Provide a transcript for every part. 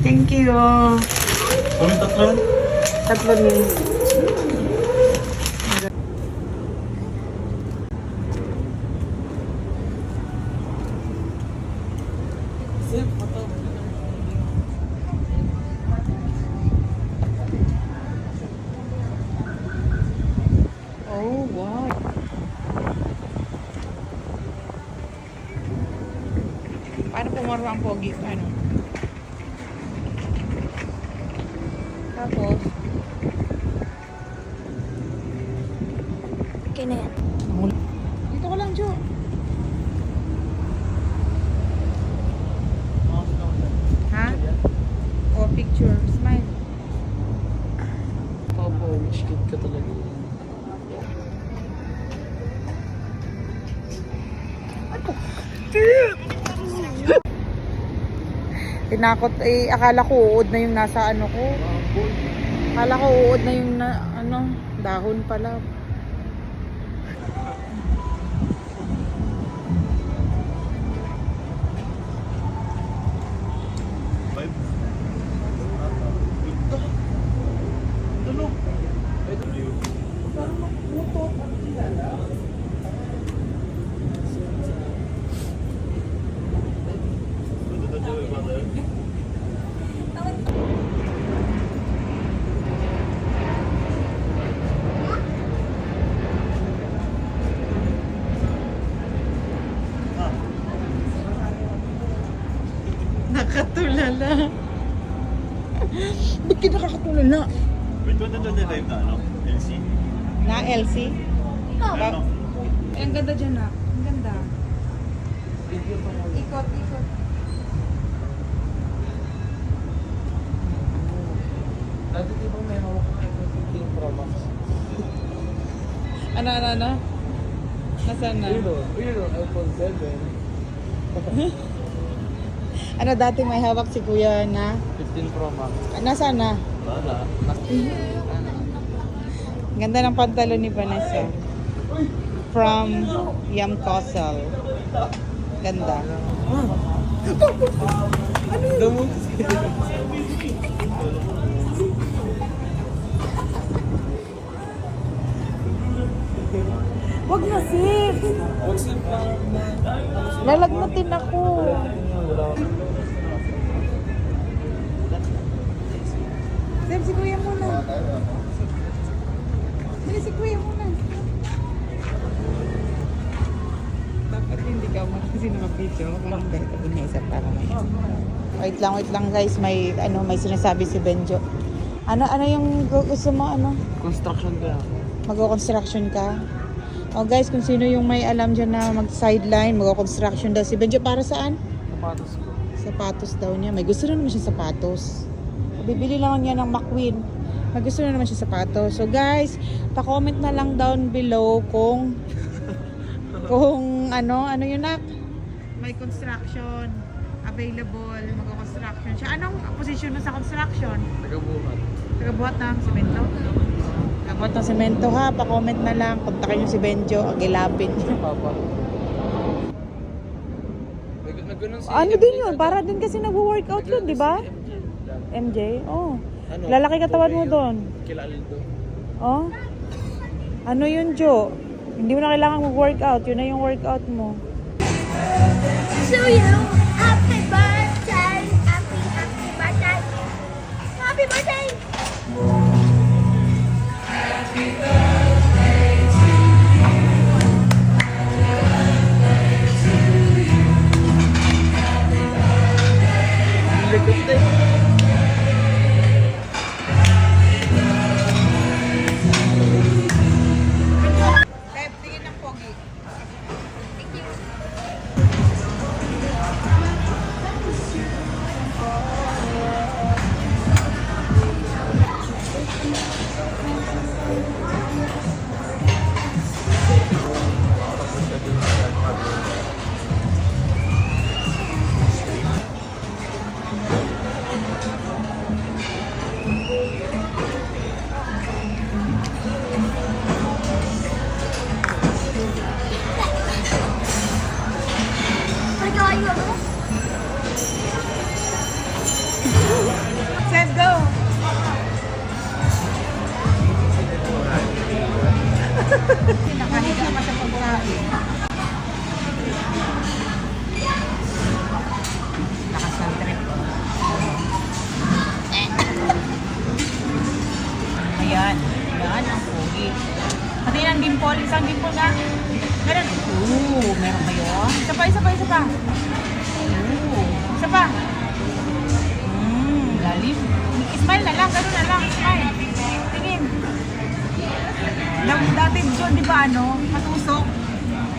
Thank you. Kami tatlo? Tatlo ni. Oh, wow. Paano pumaro ang pogi? Ano? Tapos, Okay na yan. dito ko lang, Jo. Ha? Oh, picture. Smile. Papa, which kid ka talaga? Tinakot eh, akala ko uod na yung nasa ano ko. Akala ko uod na yung dahon pala. Nakatulala. Ba't ka nakakatulala? Wait, 2025 na ano? LC? Na LC? Ano? Eh, ang ganda dyan ah. Ang ganda. Ikot, ikot. Dati di ba may hawak ng iPhone 15 Pro Max? Ano? Nasaan na? Yun, iPhone 7. Ano dati may hawak si Kuya na? 15 Pro Max. Nasaan na? Wala. Ganda ng pantalon ni Vanessa. From Yam Castle. Ganda. Damo. Wag na, Sif! Huwag sip pa. Lalagnatin ako. Sif, si Kuya muna. Dali, si Kuya muna. Dapat hindi ka kasi nakapidyo. Walang beto din na isa para may... Wait lang guys. May sinasabi si Benjo. Ano yung gusto mo, Construction ka. Mag-construction ka? Oh guys, kung sino yung may alam dyan na mag-sideline, mag-construction daw si Benjo. Para saan? Sapatos ko. Sapatos daw niya. May gusto na naman siya sapatos. Bibili lang niya ng McQueen. May gusto na naman siya sapatos. So guys, pa-comment na lang down below kung ano yun na. May construction available, mag-construction siya. Anong position mo sa construction? Tagabuhat. Tagabuhat ng semento? Tagabuhat ng semento ha. Pa-comment na lang. Kontakin niyo si Benjo. Agilapin niyo. Papa. Nagganon si Ano din yun? Para din kasi nag-workout yun, di ba? MJ? Oh. Lalaki katawan mo doon. Kila Aldo. Oh. Ano yun, Jo? Hindi mo na kailangan mag-workout. Yun na yung workout mo. So you, happy birthday, happy birthday, happy birthday. Tingin ng pogi. Thank you. Smile na lang, gano'n na lang. Smile. Tingin. Dati John, di ba ano? Patusok.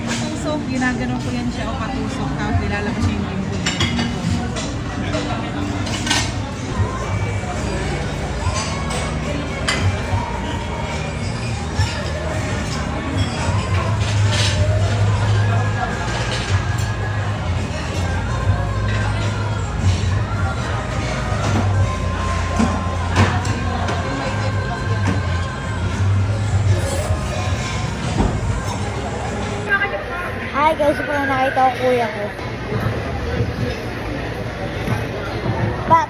Patusok. Ginaganon ko yan siya o patusok. Tapos nilalabas siya yung dimple niya. Hi guys, ito na nakita ko kuya ko. Back.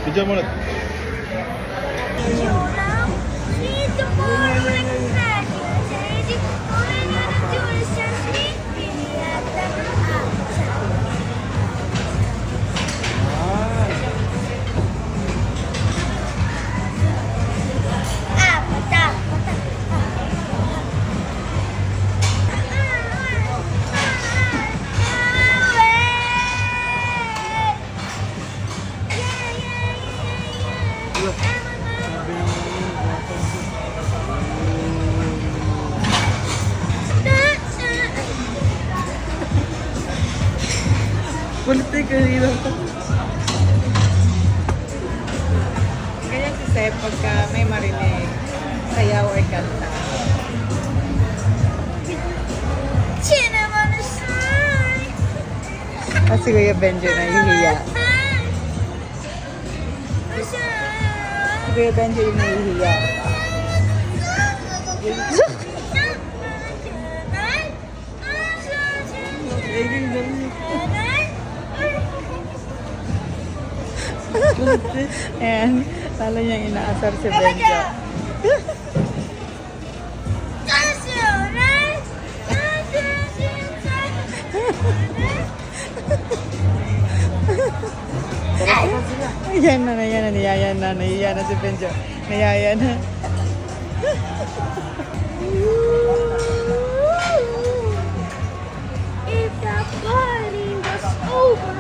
Video mo na. Kulit ka rin. Ganyan si Sep pagka may marinig, sayaw ay kanta. At si Kuya Benjo na hihiya. Si Kuya Benjo yung nahihiya. Ayan, lalo niyang inaasar si Benjo. Ayan na, niyaya na si Benjo. Niyaya na. If that party was over,